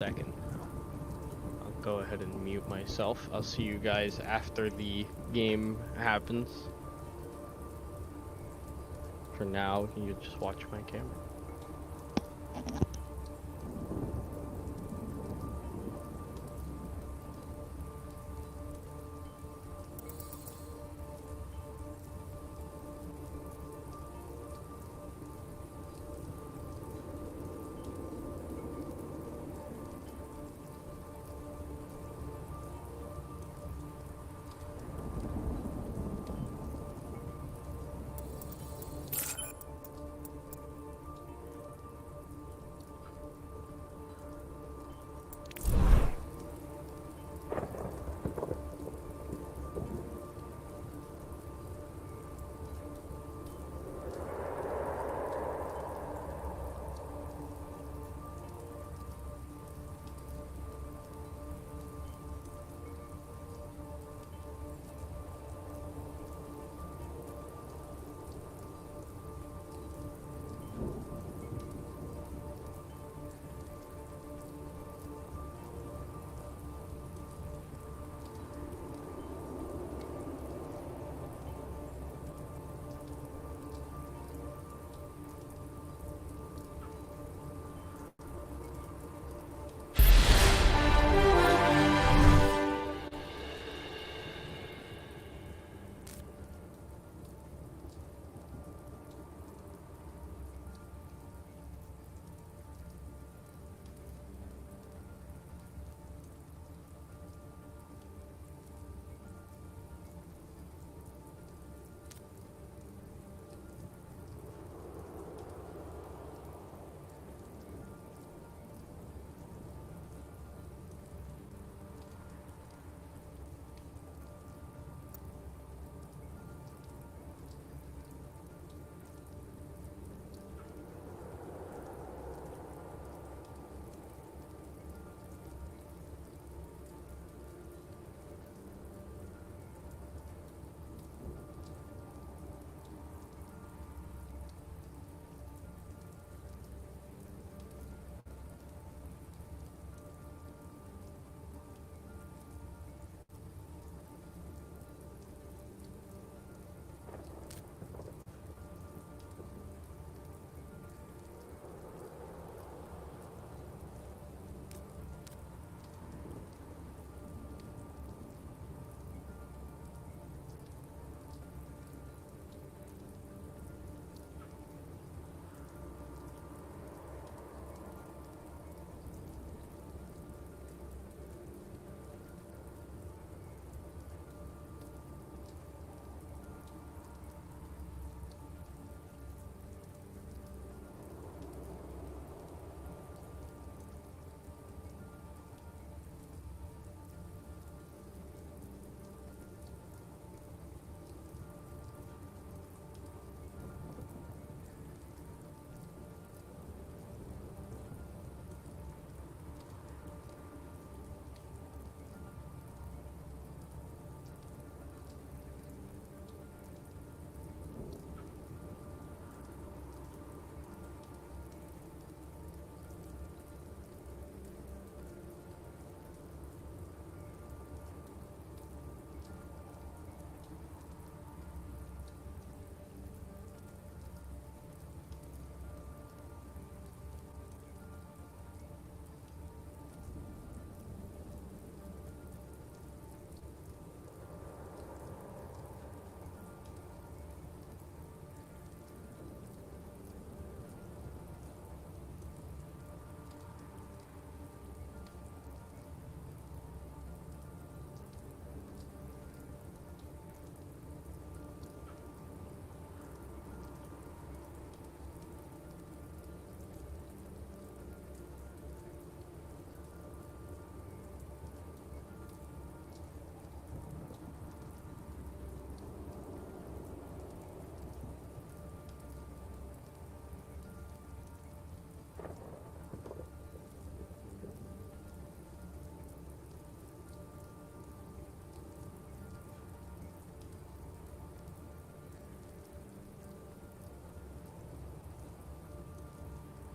Second. I'll go ahead and mute myself. I'll see you guys after the game happens. For now, you just watch my camera.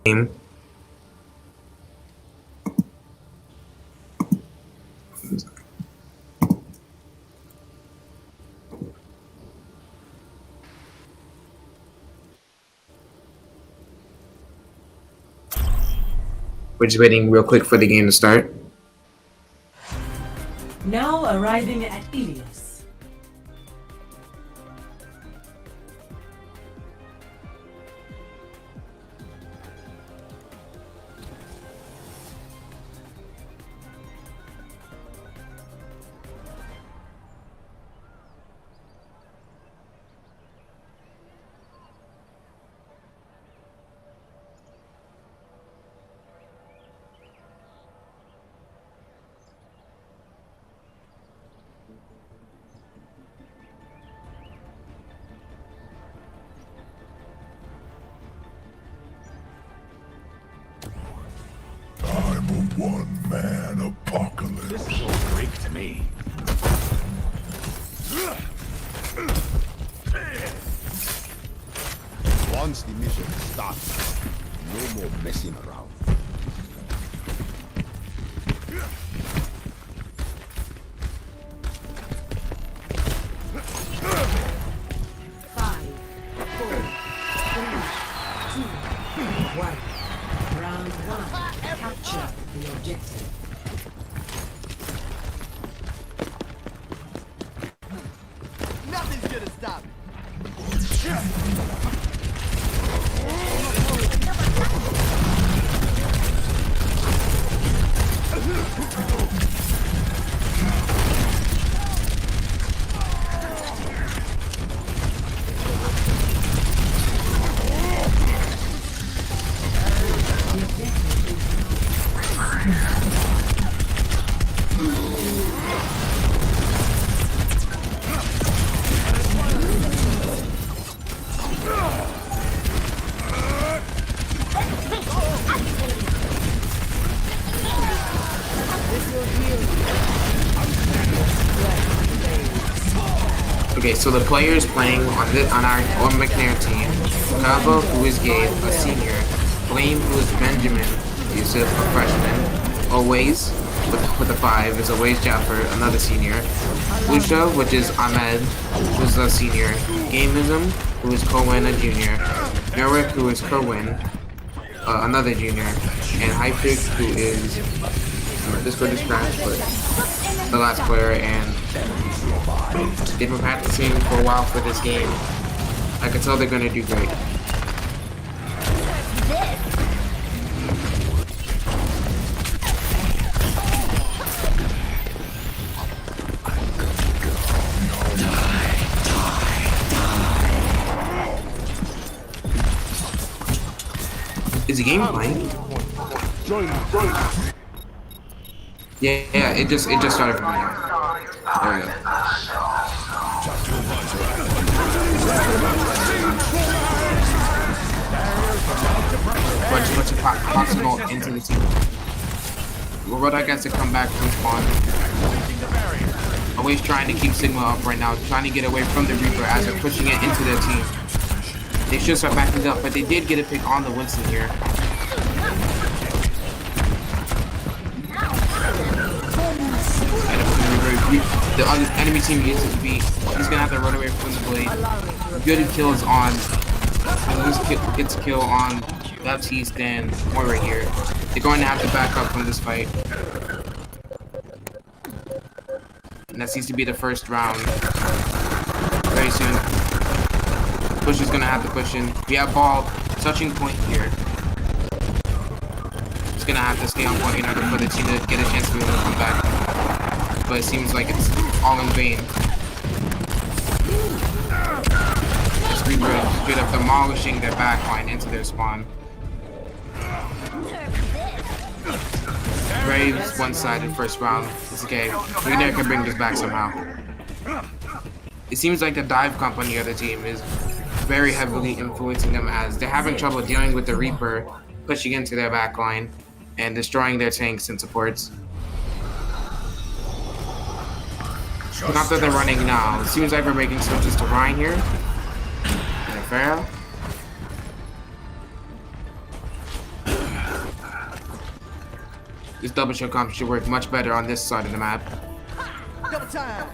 Game. We're just waiting real quick for the game to start. Now arriving at Ilios. I'm a one-man apocalypse. This is all Greek to me. Once the mission starts, no more messing around. Capture the objective. Nothing's gonna stop me. Okay, so the players playing on our McNair team: Kava, who is Gabe, a senior; Flame, who is Benjamin Yusuf, a freshman; Always, with a 5, is Always Jaffer, another senior; Lucia, which is Ahmed, who's a senior; Gamism, who is Cohen, a junior; Yorick, who is Kerwin, another junior; and Hypik, who is this code is crashed, but the last player, and they've been practicing for a while for this game. I can tell they're gonna do great. Is the game playing? Yeah, it just started for me now. There we go. Bunch of possible into the team. Rodak has to come back from spawn. Always trying to keep Sigma up right now, trying to get away from the Reaper as they're pushing it into their team. They should start backing up, but they did get a pick on the Winston here. The other enemy team is to be. He's gonna have to run away from the blade. Good kills on. At least gets a kill on Baptiste and Moira here. They're going to have to back up from this fight. And that seems to be the first round. Very soon. Push is gonna have to push in. We have ball touching point here. It's gonna have to stay on point in order for the team to get a chance to be able to come back. But it seems like it's all in vain. This Reaper is straight up demolishing their backline into their spawn. Very one-sided first round. It's okay. McNair can bring this back somehow. It seems like the dive company of the team is very heavily influencing them as they're having trouble dealing with the Reaper pushing into their backline and destroying their tanks and supports. Not that they're running now. It seems like we're making switches to Ryan here. And Farrell. This double shot comp should work much better on this side of the map. Double time.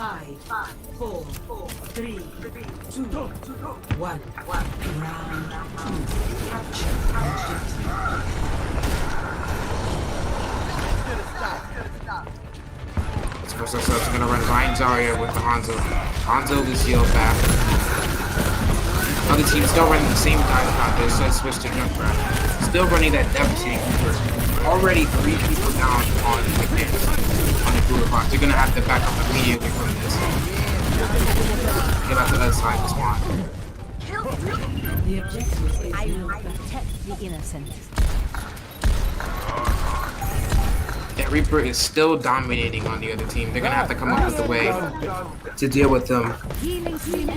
5, 4, 3, 2, 1. Round 2. Capture objective. This first ourselves are gonna run Ryan Zarya with the Hanzo. Hanzo is healed back. Other teams still running the same dive contest, so I switched to Junkrat. Still running that devastating Cooper. Already 3 people down on the McNair's on the Cooper box. They're gonna have to back up immediately from this. Get out the other side of the spawn. The objective is I now will protect the innocent. That Reaper is still dominating on the other team. They're gonna have to come up with a way to deal with them.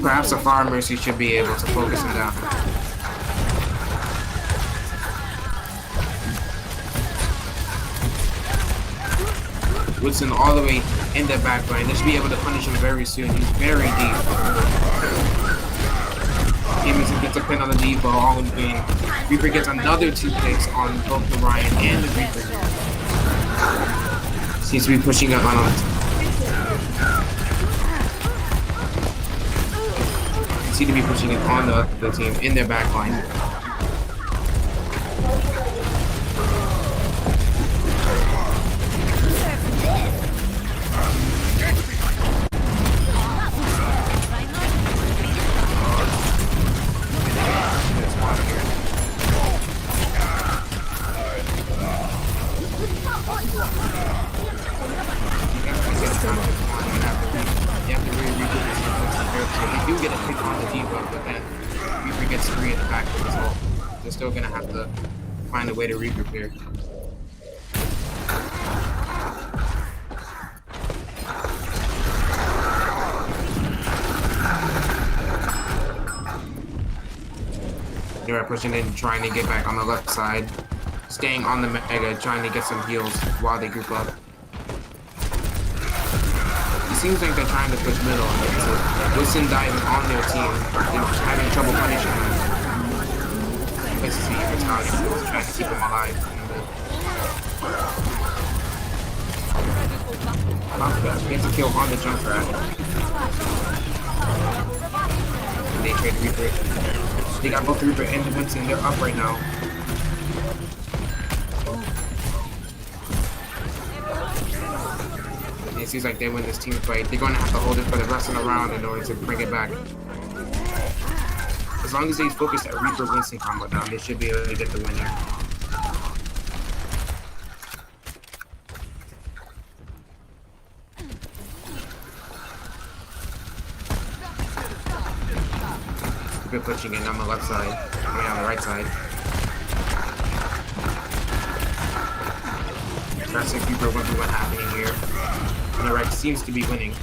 Perhaps a Fire Mercy should be able to focus him down. Woodson all the way in the back line. They should be able to punish him very soon. He's very deep. Jameson gets a pin on the Diva, all in vain. Reaper gets another 2 picks on both the Ryan and the Reaper. Seems to be pushing it on him. Seem to be pushing it on the team in their back line. They do get a pick on the Diva, but then Reaper gets free at the back of his ult. They're still gonna have to find a way to regroup here. They're pushing in, trying to get back on the left side, staying on the Mega, trying to get some heals while they group up. It seems like they're trying to push middle, and so Wilson diving on their team, they're having trouble punishing them. Let's see if it's how they're trying to keep them alive. Gets a kill on the Junkrat. And they trade Reaper. They got both Reaper and Winston. They're up right now. It seems like they win this team fight. They're going to have to hold it for the rest of the round in order to bring it back. As long as they focus that Reaper Winston combo down, they should be able to get the win here. Good pushing in on the left side. I mean on the right side. Classic Reaper 1v1 happening here. And the right seems to be winning.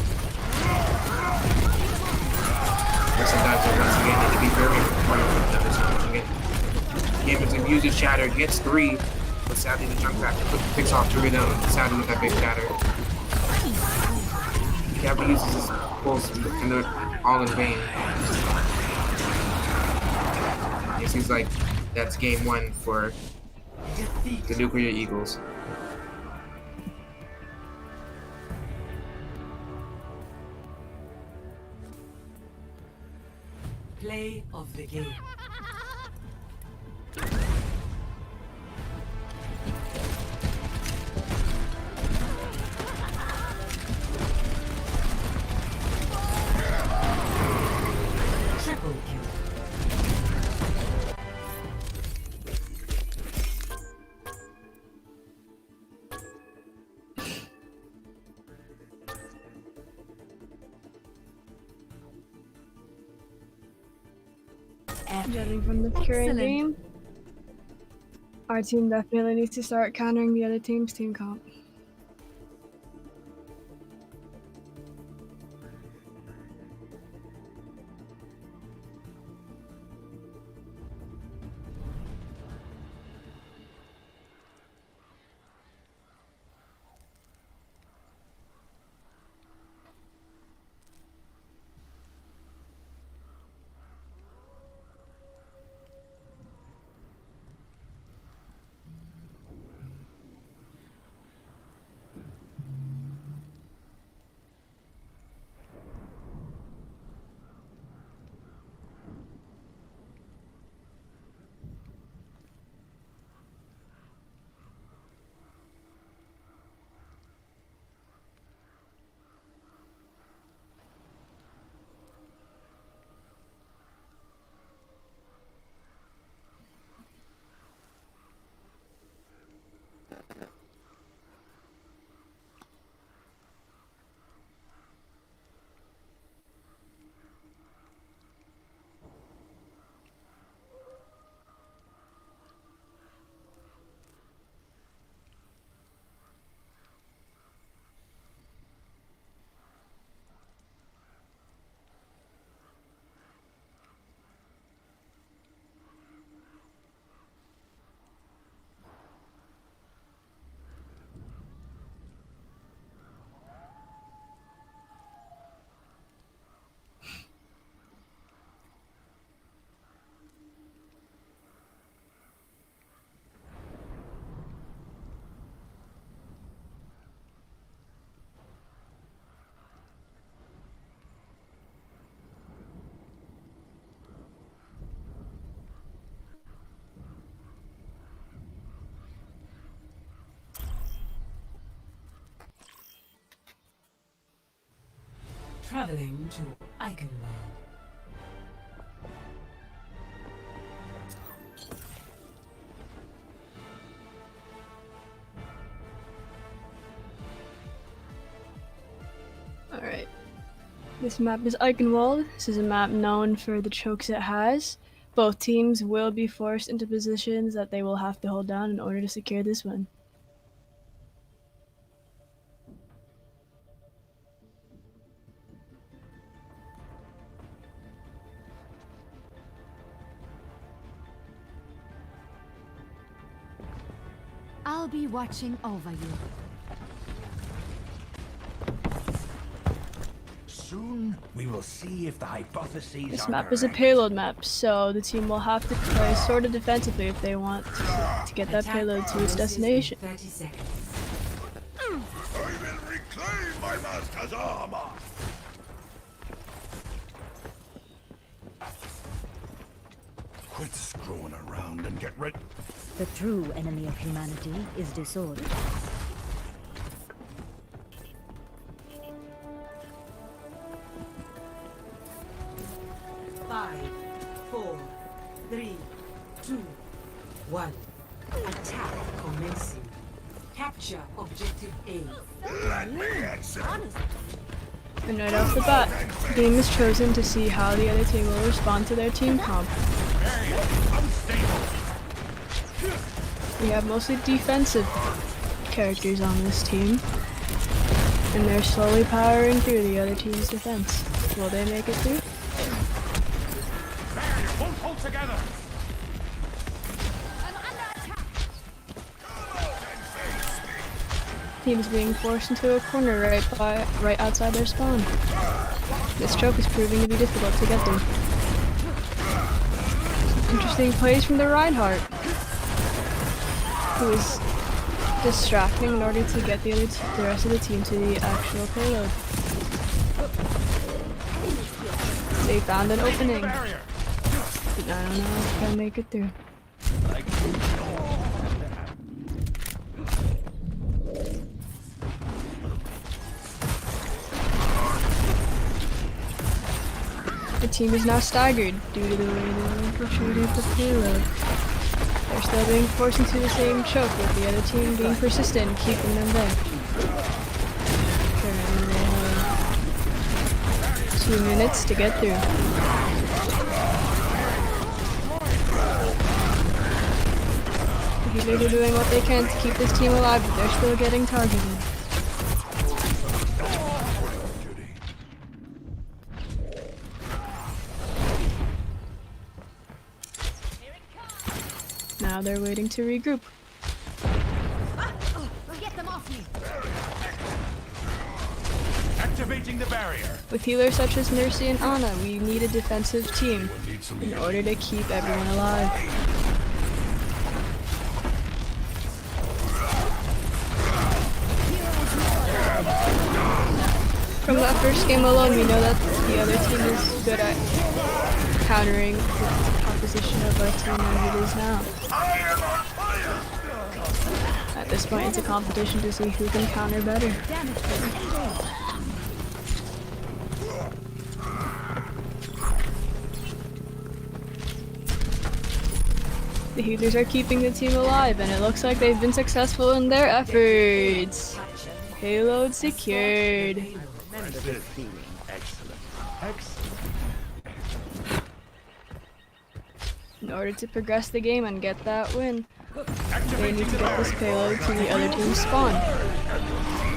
Listen, dives are once again need to be very important. Gamerson uses Shatter, gets 3, but sadly the Junkrat picks off 3 of them, sadly with that big Shatter. Gabby uses his pulse and they're all in vain. It seems like that's game 1 for the Nuclear Eagles. Play of the game. Triple kill. Judging from the current game, our team definitely needs to start countering the other team's team comp. Traveling to Eichenwald. Alright. This map is Eichenwald. This is a map known for the chokes it has. Both teams will be forced into positions that they will have to hold down in order to secure this win. I'll be watching over you. Soon we will see if the hypotheses This are map is a correct. payload map, so the team will have to play sort of defensively if they want to get that Attack payload to its commences in destination. 30 seconds. I will reclaim my master's armor. Quit screwing around and get ready. The true enemy of humanity is disorder. Five, 4, 3, 2, 1. Attack commencing. Capture objective A. Let me exit. And right off the bat, the game is chosen to see how the other team will respond to their team comp. We have mostly defensive characters on this team, and they're slowly powering through the other team's defense. Will they make it through? Won't hold together. Team's being forced into a corner right outside their spawn. This choke is proving to be difficult to get through. Interesting plays from the Reinhardt, who is distracting in order to get the rest of the team to the actual payload. They found an opening. But I don't know if they'll make it through. The team is now staggered due to the way they infiltrated the payload. They're still being forced into the same choke, with the other team being persistent and keeping them there. Currently they have 2 minutes to get through. The healers are doing what they can to keep this team alive, but they're still getting targeted. Now they're waiting to regroup. Get them off me. Activating the barrier. With healers such as Mercy and Ana, we need a defensive team in order to keep everyone alive. From that first game alone, we know that the other team is good at countering the composition of our team as it is now. At this point, it's a competition to see who can counter better. The healers are keeping the team alive, and it looks like they've been successful in their efforts. Payload secured. Remember this feeling. Excellent. Excellent. In order to progress the game and get that win, they Activating need to the get this barrier. payload to the other team's spawn.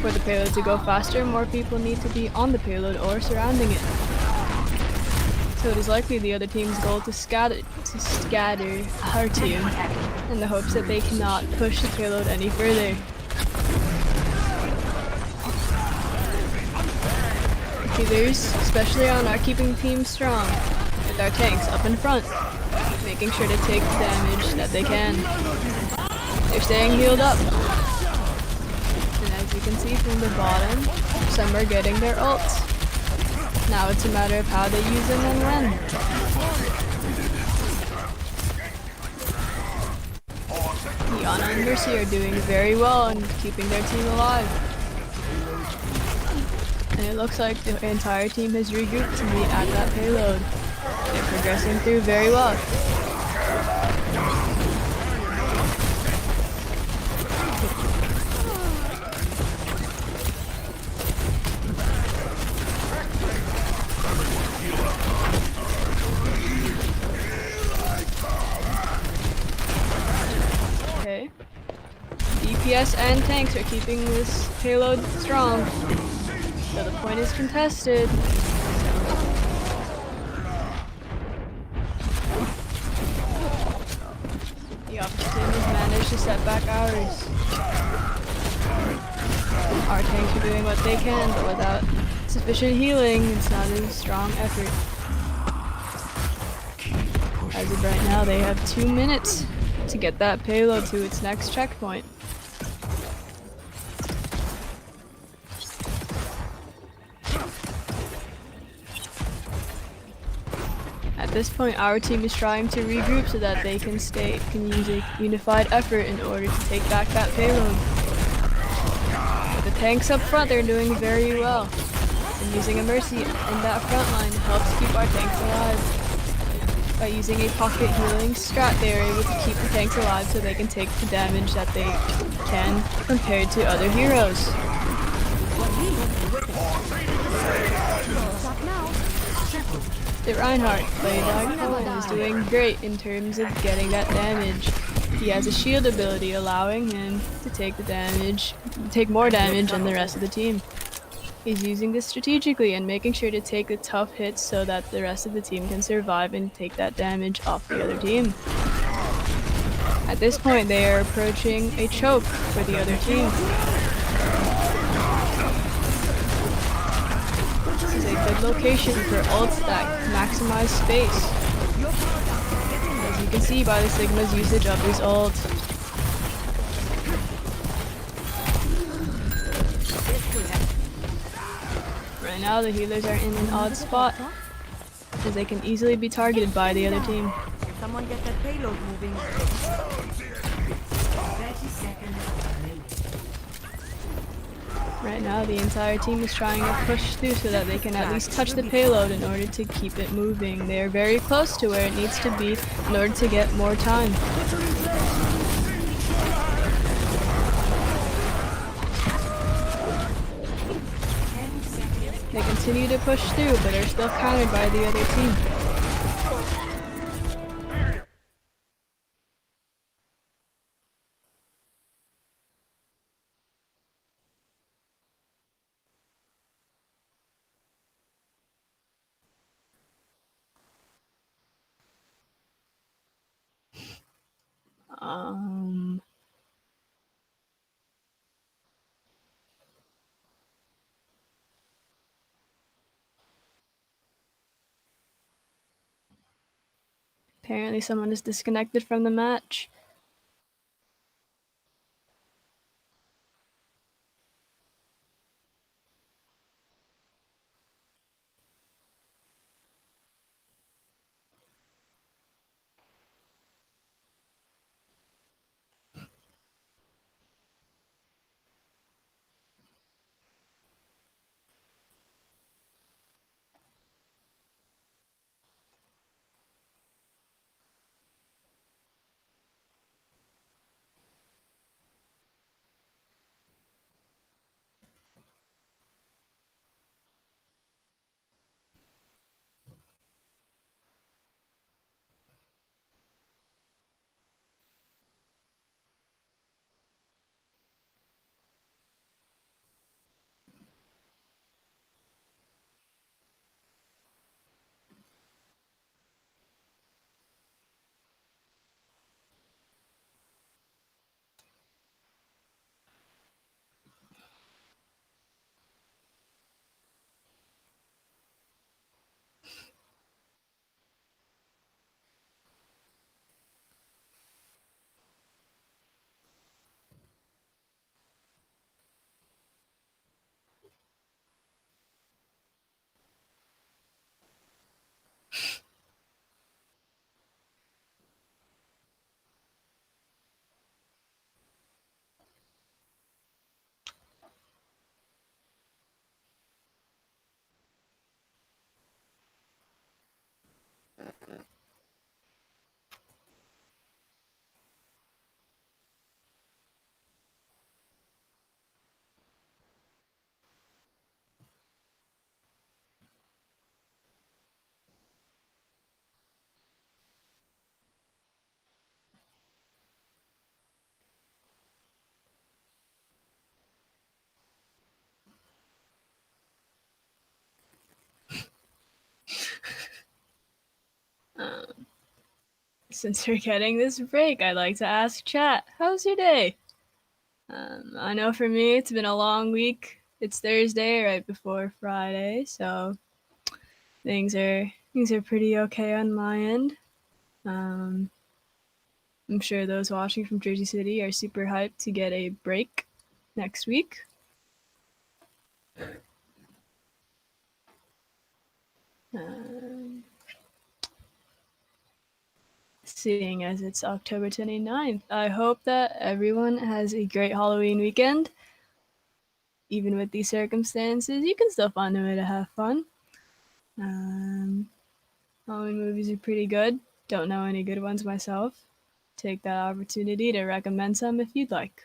For the payload to go faster, more people need to be on the payload or surrounding it. So it is likely the other team's goal to scatter our team in the hopes that they cannot push the payload any further. Healers, especially on, are keeping the team strong, with our tanks up in front, making sure to take the damage that they can. They're staying healed up. And as you can see from the bottom, some are getting their ults. Now it's a matter of how they use them and when. Yana and Mercy are doing very well and keeping their team alive. And it looks like the entire team has regrouped to meet at that payload. They're progressing through very well. Okay. DPS and tanks are keeping this payload strong. So the point is contested. The opposite team has managed to set back ours. Our tanks are doing what they can, but without sufficient healing, it's not a strong effort. As of right now, they have 2 minutes to get that payload to its next checkpoint. At this point, our team is trying to regroup so that they can use a unified effort in order to take back that payload. But the tanks up front, they're doing very well. And using a Mercy in that front line helps keep our tanks alive. By using a pocket healing strat, they are able to keep the tanks alive so they can take the damage that they can compared to other heroes. The Reinhardt, played by Cole, is doing great in terms of getting that damage. He has a shield ability allowing him to take more damage than the rest of the team. He's using this strategically and making sure to take the tough hits so that the rest of the team can survive and take that damage off the other team. At this point, they are approaching a choke for the other team. This is a good location for ults that maximize space. As you can see by the Sigma's usage of his ult. Right now the healers are in an odd spot, as they can easily be targeted by the other team. Someone get that payload moving. 30 seconds remaining. Right now the entire team is trying to push through so that they can at least touch the payload in order to keep it moving. They are very close to where it needs to be in order to get more time. They continue to push through, but are still countered by the other team. Apparently someone is disconnected from the match. Since we're getting this break, I'd like to ask chat, how's your day? I know for me, it's been a long week. It's Thursday, right before Friday, so things are pretty okay on my end. I'm sure those watching from Jersey City are super hyped to get a break next week. Seeing as it's October 29th, I hope that everyone has a great Halloween weekend. Even with these circumstances, you can still find a way to have fun. Halloween movies are pretty good. Don't know any good ones myself. Take that opportunity to recommend some if you'd like.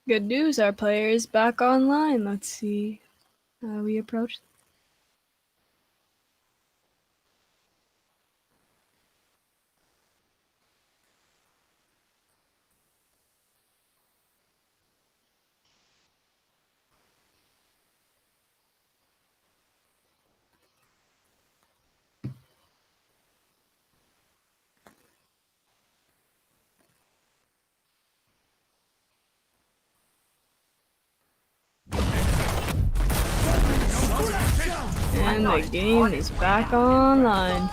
Good news, our player is back online. Let's see how we approach. And the game is back online.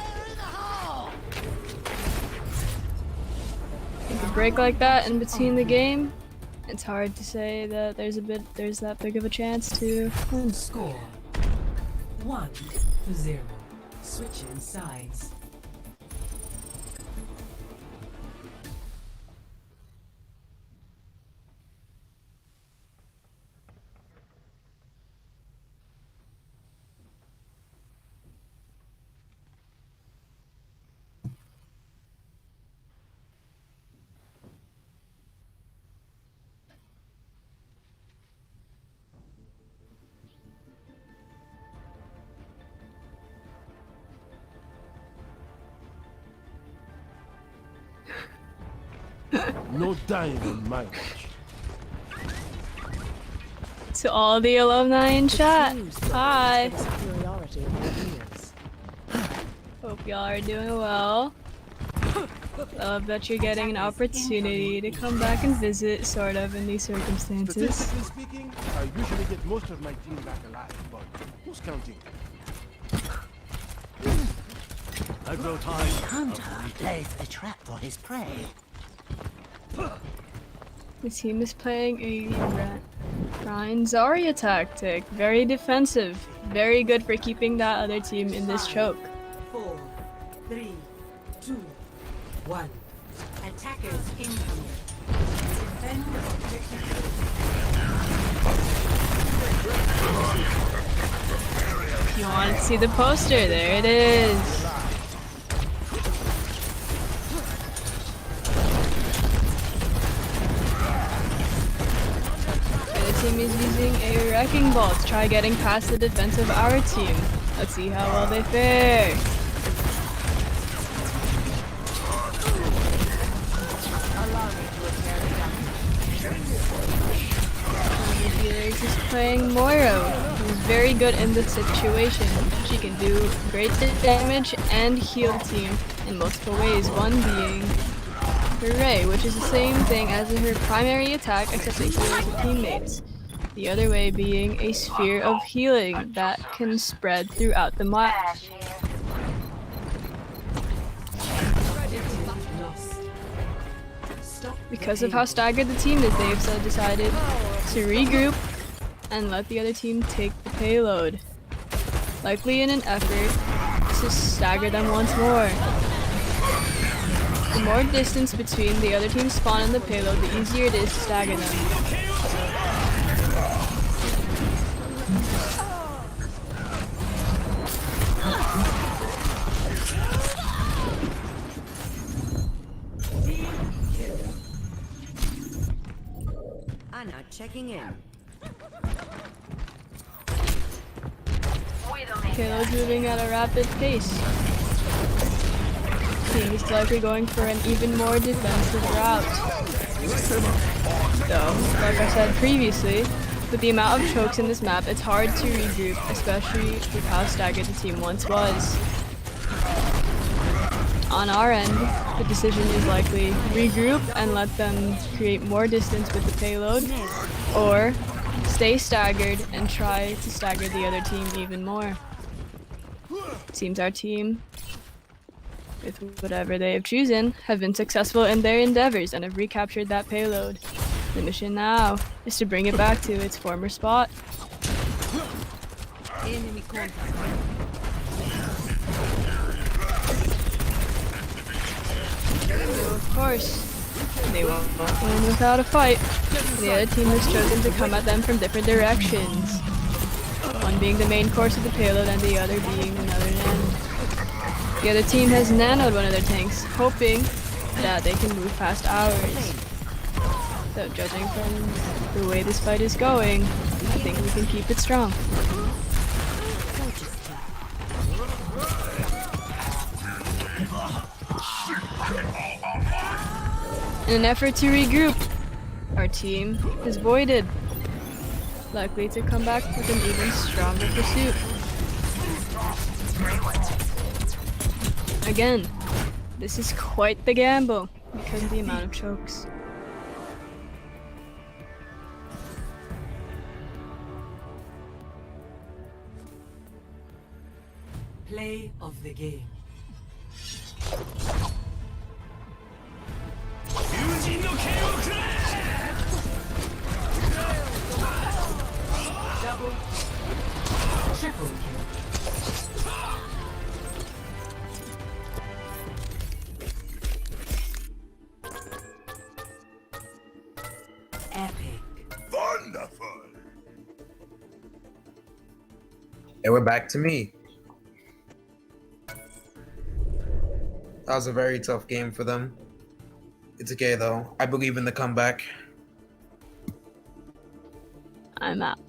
With a break like that in between the game, it's hard to say that there's that big of a chance to win. Score 1-0. Switching sides. No dying on my watch. To all the alumni in chat, hi! Hope y'all are doing well. Love that you're getting an opportunity to come back and visit, sort of, in these circumstances. Statistically speaking, I usually get most of my team back alive, but who's counting? I grow tired. Hunter lays a trap for his prey. The team is playing a Ryan Zarya tactic. Very defensive. Very good for keeping that other team in this choke. 4, 3, 2, 1. Attackers incoming. Defend objective. If you want to see the poster, there it is. Team is using a wrecking ball to try getting past the defense of our team. Let's see how well they fare. The Healers is playing Moira, who's very good in this situation. She can do great damage and heal the team in multiple ways, one being her Ray, which is the same thing as her primary attack except it heals her teammates. The other way being a sphere of healing that can spread throughout the map. Because of how staggered the team is, they've so decided to regroup and let the other team take the payload. Likely in an effort to stagger them once more. The more distance between the other team's spawn and the payload, the easier it is to stagger them. Anna checking in. Payload's moving at a rapid pace. Team is likely going for an even more defensive route. Though, like I said previously, with the amount of chokes in this map, it's hard to regroup, especially with how staggered the team once was. On our end, the decision is likely regroup and let them create more distance with the payload, or stay staggered and try to stagger the other team even more. Seems our team, with whatever they have chosen, have been successful in their endeavors and have recaptured that payload. The mission now is to bring it back to its former spot. Enemy contact. Of course, they won't win without a fight. The other team has chosen to come at them from different directions. One being the main course of the payload and the other being another end. The other team has nanoed one of their tanks, hoping that they can move past ours. So judging from the way this fight is going, I think we can keep it strong. In an effort to regroup, our team is voided, likely to come back with an even stronger pursuit. Again, this is quite the gamble because of the amount of chokes. Play of the game. Double, triple kill. Epic. Wonderful. And we're back to me. That was a very tough game for them. It's okay though. I believe in the comeback. I'm out.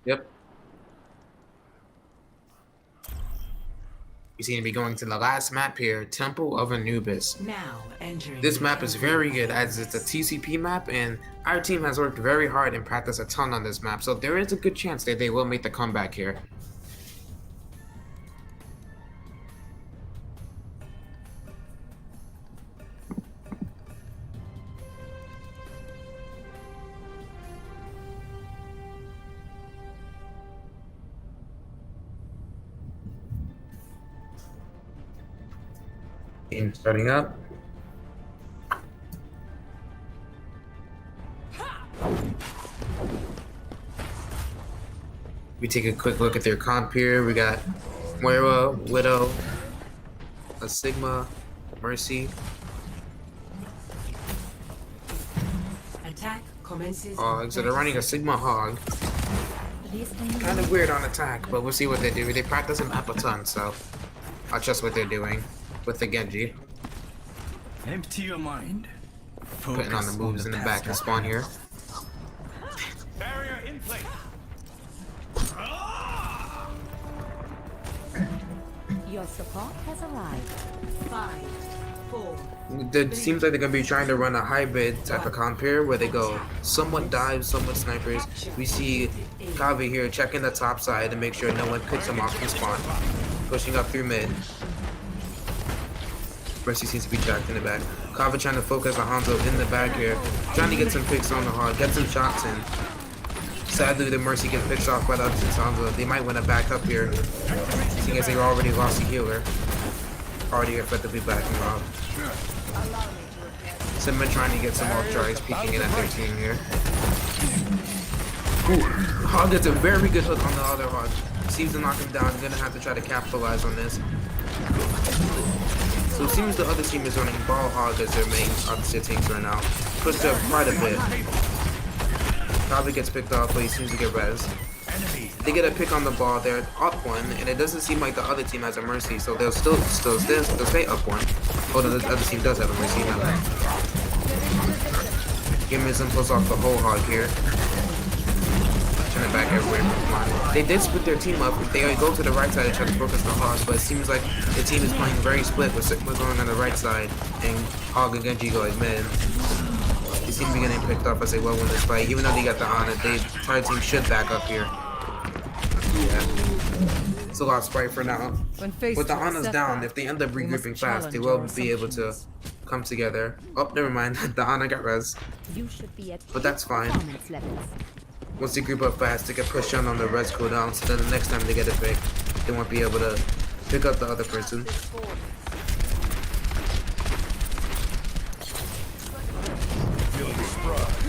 Yep. We seem to be going to the last map here, Temple of Anubis. Now entering. This map is very good as it's a TCP map, and our team has worked very hard and practiced a ton on this map, so there is a good chance that they will make the comeback here. Game starting up. We take a quick look at their comp here. We got Moira, Widow, a Sigma, Mercy. Attack commences. So they're running a Sigma Hog. Kind of weird on attack, but we'll see what they do. They practice him up a ton, so I'll trust what they're doing with the Genji. Empty your mind. Putting on the moves in the back to spawn here. Barrier in place. Your support has arrived. 5, It seems like they're gonna be trying to run a hybrid type of comp here where they go somewhat dive, somewhat snipers. We see Kave here checking the top side to make sure no one picks him off from spawn. Pushing up through mid. Mercy seems to be tracked in the back. Kave trying to focus on Hanzo in the back here. Trying to get some picks on the hard, get some shots in. Sadly, the Mercy gets picked off by the other Hanzo. They might want to back up here, seeing as they already lost a healer. Already effectively backing off. Simba trying to get some off tries, peeking in at their team here. Ooh, Hog gets a very good hook on the other Hog. Seems to knock him down. Gonna have to try to capitalize on this. So it seems the other team is running Ball Hog as their main opposite tanks right now. Pushed up quite a bit. Probably gets picked off, but he seems to get res. They get a pick on the ball. They're up one, and it doesn't seem like the other team has a mercy, so they'll still stay up one. Oh no, the other team does have a mercy. Not that. Gimism pulls off the whole Hog here. Trying to back everywhere from line. They did split their team up. They go to the right side to try to focus the Hogs, but it seems like the team is playing very split with Sigma going on the right side and Hog and Genji going mid. They seem to be getting picked off as they will win this fight. Even though they got the Ana, the entire team should back up here. Yeah. It's a lot of Sprite for now. With the Ana's down, if they end up regrouping fast, they will be able to come together. Oh, never mind. The Ana got res. But that's fine. Once they group up fast, they get pushed on the res cooldown, so then the next time they get a pick, they won't be able to pick up the other person.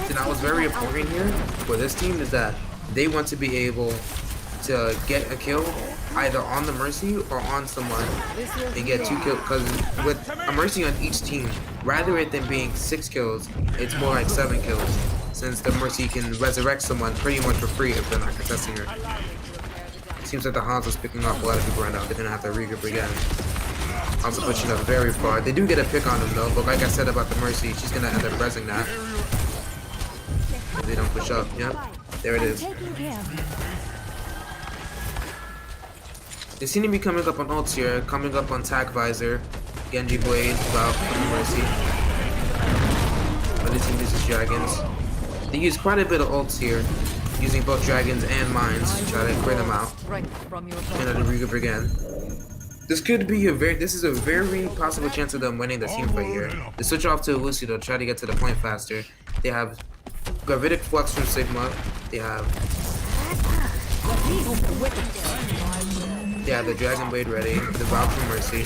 So now what's very important here for this team is that they want to be able to get a kill either on the Mercy or on someone and get 2 kills, because with a Mercy on each team, rather than being 6 kills, it's more like 7 kills, since the Mercy can resurrect someone pretty much for free if they're not contesting her. Seems like the Hanzo's picking off a lot of people right now. They're gonna have to regroup again. Hanzo pushing up very far. They do get a pick on him though, but like I said about the Mercy, she's gonna end up resing that. They don't push up. Yep, there it is. They seem to be coming up on ults here, coming up on Tac Visor, Genji Blade, Valve, and Mercy. But this team uses Dragons. They use quite a bit of ults here, using both Dragons and Mines to try to clear them out. And then regroup again. This could be this is a very possible chance of them winning the team fight here. They switch off to Lucy to try to get to the point faster. They have Gravitic Flux from Sigma. They have the Dragon Blade ready. The Valve from Mercy.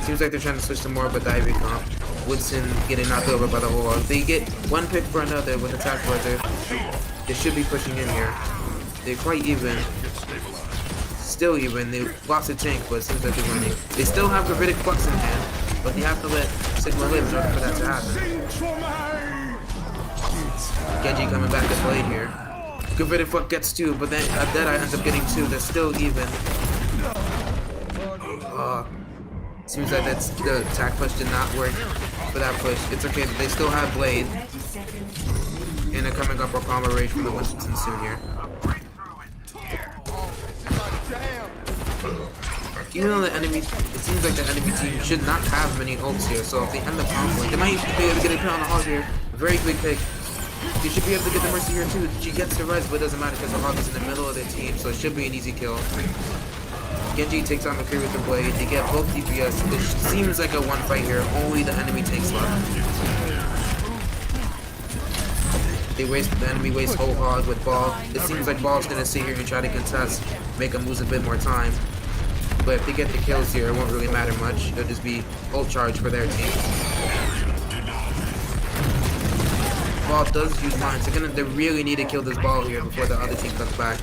Seems like they're trying to switch to more of a diving comp. Woodson getting knocked over by the whole. They get one pick for another with attack further. They should be pushing in here. They're quite even. Still even. They lost a tank, but it seems like they're winning. They still have Gravitic Flux in hand, but they have to let Sigma live in order for that to happen. Genji coming back to Blade here. Gravitic Flux gets 2, but then Deadeye ends up getting 2. They're still even. Seems like the attack push did not work for that push. It's okay, but they still have Blade. And they're coming up on Palmer Rage from the Winston soon here. Even though it seems like the enemy team should not have many ults here, so if they end up comboing, they might be able to get a pick on the Hog here. Very big pick. They should be able to get the Mercy here too. She gets the res, but it doesn't matter because the Hog is in the middle of their team, so it should be an easy kill. Genji takes on McCree with the Blade. They get both DPS. It seems like a one fight here. Only the enemy tanks left. The enemy wastes whole Hog with Ball. It seems like Ball's gonna sit here and try to contest, make them lose a bit more time. But if they get the kills here, it won't really matter much. It'll just be ult charge for their team. Ball does use mines. They really need to kill this Ball here before the other team comes back.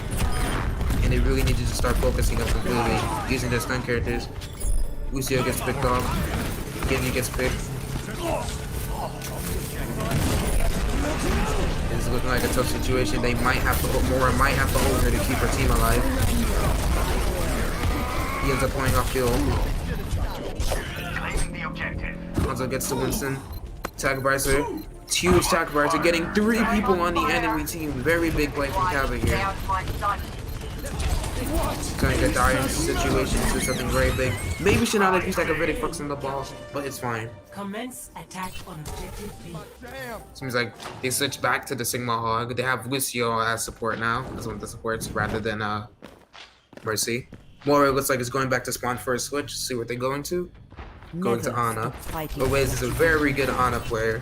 And they really need to just start focusing up completely, using their stun characters. Lucio gets picked off. Genji gets picked. This is looking like a tough situation. They might have to put more, might have to hold her to keep her team alive. He ends up pulling off kill. Hanzo gets to Winston. Tag Visor. Huge Tag Visor, getting 3 people on the enemy team. Very big play from Kava here. Trying to get dire into situations to something very big. Maybe should not have used like a Riddick Flux on the ball, but it's fine. Commence attack on objective B. Seems like they switched back to the Sigma Hog. They have Lucio as support now, as one of the supports, rather than Mercy. Moira looks like it's going back to spawn for a switch. See what they're going to. Going to Ana. Always is a very good Ana player.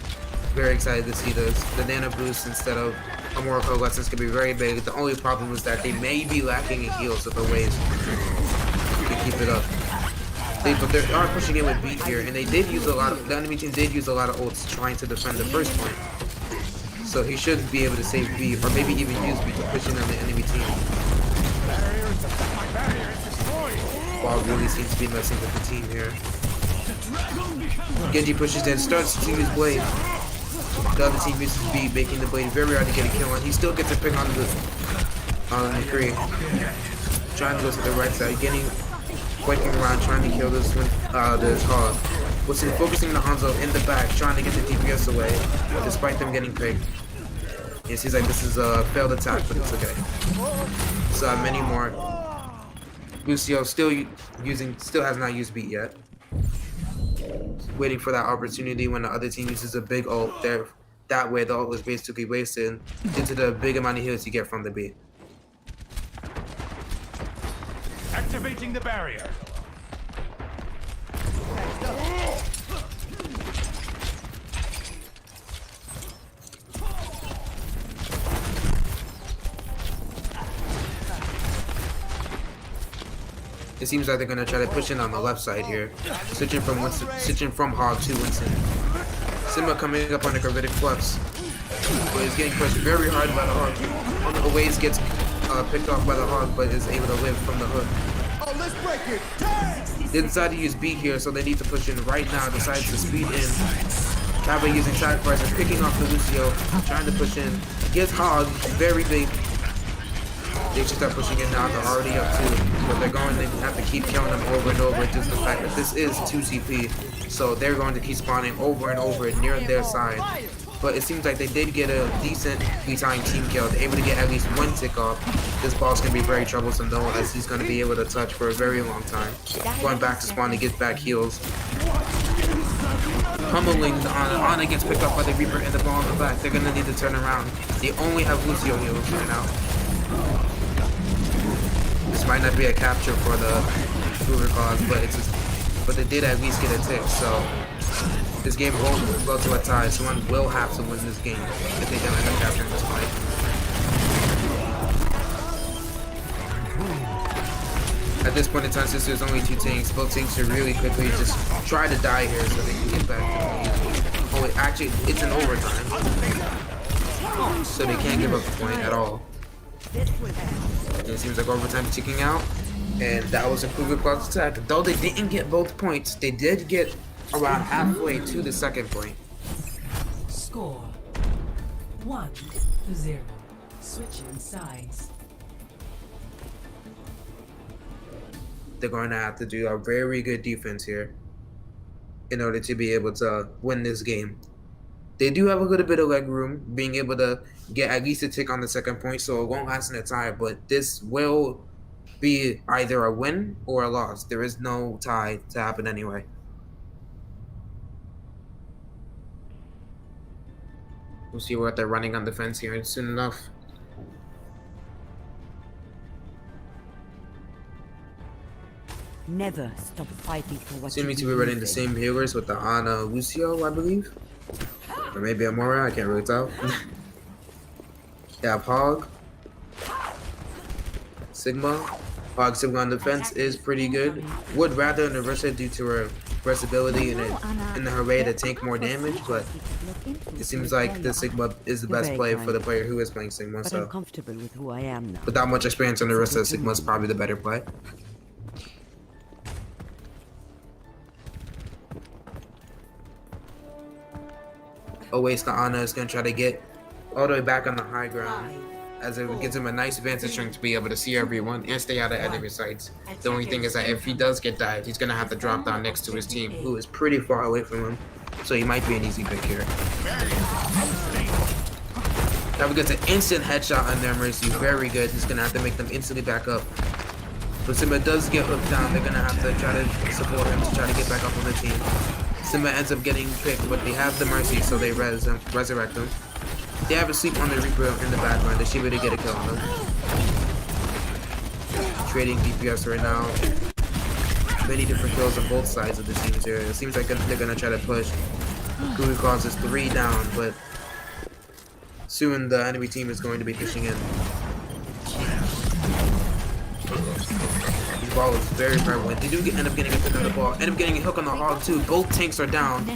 Very excited to see this. The Nano Boost instead of a Morocco lessons could be very big. The only problem is that they may be lacking in heals with Always to keep it up. But they are pushing in with beat here, and they did use a lot of, the enemy team did use a lot of ults trying to defend the first point. So he should be able to save beat, or maybe even use beat to push in on the enemy team. Ball really seems to be messing with the team here. Genji pushes in, starts to use Blade. The other team uses beat, making the Blade very hard to get a kill on. He still gets a pick on the McCree. Trying to go to the right side, quaking around, trying to kill this one, this Hog. Wilson focusing the Hanzo in the back, trying to get the DPS away, despite them getting picked. It seems like this is a failed attack, but it's okay. So many more. Lucio still has not used beat yet. Waiting for that opportunity when the other team uses a big ult. There, that way the ult was basically wasted due to the big amount of heals you get from the beat. Activating the barrier. It seems like they're gonna try to push in on the left side here, switching from Hog to Winston. Simba coming up on the Gravitic Flux, but is getting pushed very hard by the Hog. On the ways gets picked off by the Hog, but is able to live from the hook. Oh, let's break it. They decide to use beat here, so they need to push in right now. Decides to speed in. Kaba using sacrifice and picking off the Lucio, trying to push in. Gets Hog, very big. They should start pushing in now. They're already up 2, but they're going to have to keep killing them over and over due to the fact that this is 2 CP. So they're going to keep spawning over and over near their side. But it seems like they did get a decent time team kill. They're able to get at least 1 tick off. This boss can be very troublesome though, as he's going to be able to touch for a very long time. Going back to spawn to get back heals. Pummeling the Ana. Ana gets picked up by the Reaper and the ball in the back. They're going to need to turn around. They only have Lucio heals right now. This might not be a capture for the Hoover cause, but they did at least get a tick, so this game won't go to a tie. Someone will have to win this game if they don't end up capturing this fight. At this point in time, since there's only 2 tanks, both tanks should really quickly just try to die here so they can get back to the lead. Oh, actually, it's an overtime, so they can't give up the point at all. And it seems like overtime ticking out, and that was a Cougar Claw's attack. Though they didn't get both points, they did get around halfway to the second point. Score 1-0. Switching sides. They're going to have to do a very good defense here in order to be able to win this game. They do have a little bit of leg room, being able to get at least a tick on the second point, so it won't last in a tie, but this will be either a win or a loss. There is no tie to happen anyway. We'll see what they're running on defense here soon enough. Never stop fighting for what Seem you to be running the same healers with the Ana Lucio, I believe. Or maybe Amora, I can't really tell. Yeah, Hog. Sigma. Hog Sigma on defense is pretty good. Would rather Narissa due to her versatility in the hooray to tank more damage, but it seems like the Sigma is the best play for the player who is playing Sigma, but so I'm comfortable with who I am now. without much experience on Narissa, Sigma is probably the better play. Always the Ana is going to try to get all the way back on the high ground, as it gives him a nice vantage point to be able to see everyone and stay out of enemy sights. The only thing is that if he does get dived, he's going to have to drop down next to his team, who is pretty far away from him, so he might be an easy pick here. Kava gets an instant headshot on their Mercy. Very good. He's gonna have to make them instantly back up. But Simba does get hooked down. They're gonna have to try to support him to try to get back up on the team. Simba ends up getting picked, but they have the Mercy, so they resurrect him. They have a sleep on the Reaper in the background. They should be able to get a kill on them. Trading DPS right now. Many different kills on both sides of the teams here. It seems like they're gonna try to push. Guru causes 3 down, but soon the enemy team is going to be pushing in. This ball is very prevalent. They do end up getting a pick on the ball. End up getting a hook on the hog too. Both tanks are down.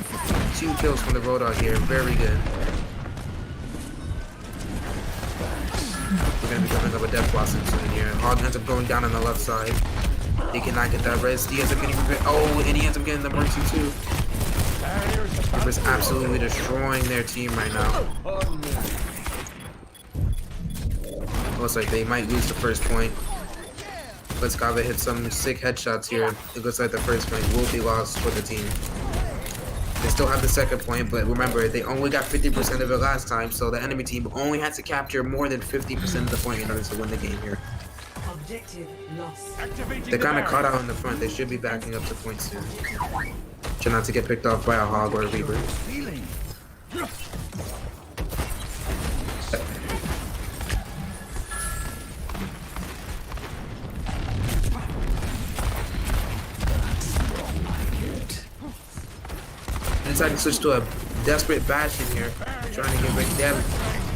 2 kills from the Roadhog here. Very good. We're going to be coming up a Death Blossom soon here. Hog ends up going down on the left side. He cannot get that res. He ends up getting... Oh, and he ends up getting the Mercy too. Reaper's absolutely destroying their team right now. Looks like they might lose the first point. Let's Kava hit some sick headshots here. It looks like the first point will be lost for the team. They still have the second point, but remember, they only got 50% of it last time, so the enemy team only had to capture more than 50% of the point in order to win the game here. Objective lost. They're kind of caught out in the front. They should be backing up to point soon. Try not to get picked off by a Hog or a Reaper. Deciding to switch to a desperate Bastion here. Trying to get rid of them.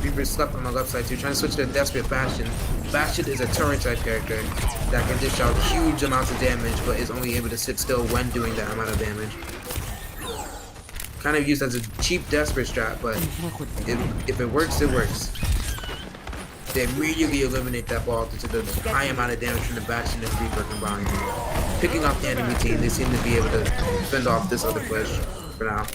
Reaper slept on the left side too. Trying to switch to a desperate Bastion. Bastion is a turret type character that can dish out huge amounts of damage, but is only able to sit still when doing that amount of damage. Kind of used as a cheap desperate strat, but if it works, it works. They immediately eliminate that ball due to the high amount of damage from the Bastion and Reaper combined. Picking off the enemy team, they seem to be able to fend off this other push for now.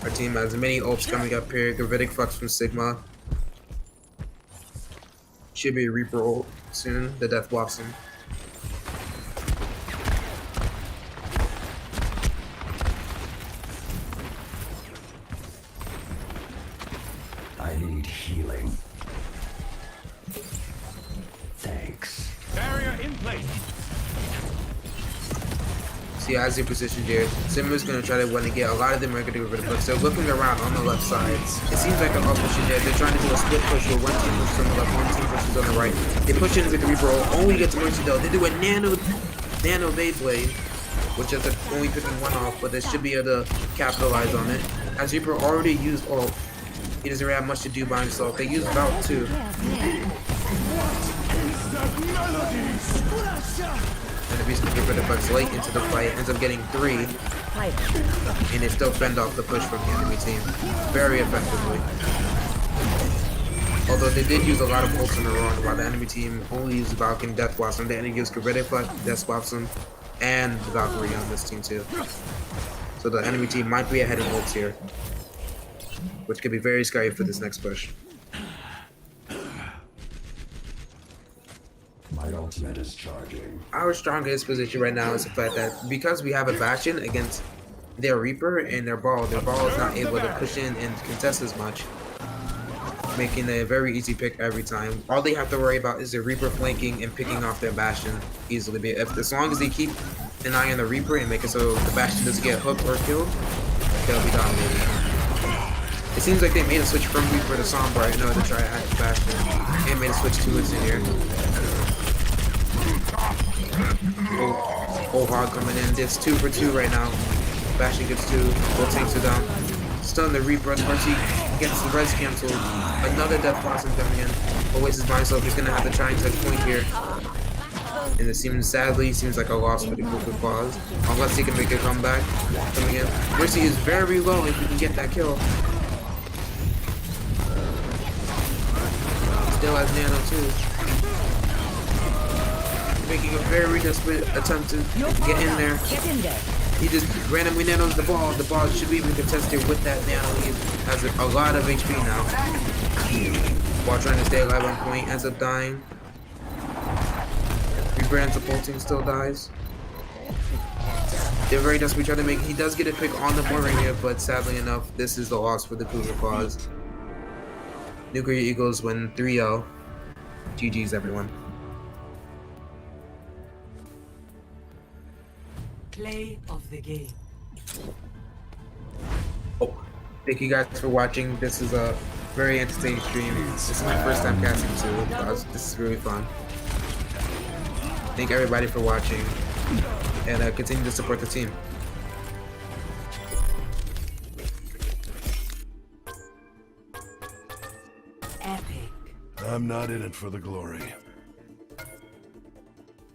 Our team has many ults coming up here. Gravitic Flux from Sigma. Should be a Reaper ult soon. The Death Blossom. I need healing. Thanks. Barrier in place. See, as they positioned here, Simba's going to try to want to get a lot of them are going to get rid of Flux. They're looking around on the left side. It seems like an all pushing there. They're trying to do a split push where one team pushes on the left, one team pushes on the right. They push in with the Reaper ult, only gets Mercy though. They do a nano Beyblade, which is only picking one off, but they should be able to capitalize on it. As Reaper already used ult, he doesn't really have much to do by himself. They use Valve too. And the reason to get rid of Bugs late into the fight ends up getting 3, and they still fend off the push from the enemy team very effectively. Although they did use a lot of ults in the run, while the enemy team only used Valkyrie and Death Blossom. They only used Gravitic Death Blossom and Valkyrie on this team too. So the enemy team might be ahead in ults here, which could be very scary for this next push. My ultimate is charging. Our strongest position right now is the fact that because we have a Bastion against their Reaper and their ball is not able to push in and contest as much, making a very easy pick every time. All they have to worry about is the Reaper flanking and picking off their Bastion easily. As long as they keep an eye on the Reaper and make it so the Bastion doesn't get hooked or killed, they'll be dominating. It seems like they made a switch from Reaper to Sombra in order to try to hack the Bastion. And made a switch to it in here. Oh, Hog coming in. It's 2 for 2 right now. Bastion gets 2. Both tanks are down. Stun the Reaper. Mercy gets the res canceled. Another Death Blossom coming in. Oasis by himself. He's gonna have to try and touch point here. And it seems, sadly, seems like a loss for the group of claws. Unless he can make a comeback. Coming in. Mercy is very low if he can get that kill. Still has Nano too. Making a very desperate attempt to get in there. He just randomly nanos the ball. The ball should be even contested with that nano. He has a lot of HP now. While trying to stay alive on point, ends up dying. Reaper ends up ulting, still dies. They're very desperate trying to make. He does get a pick on the board right here, but sadly enough, this is the loss for the Cougar Claws. Nuclear Eagles win 3-0. GG's, everyone. Play of the game. Oh, thank you guys for watching. This is a very entertaining stream. This is my first time casting too. This is really fun. Thank everybody for watching, and continue to support the team. Epic. I'm not in it for the glory.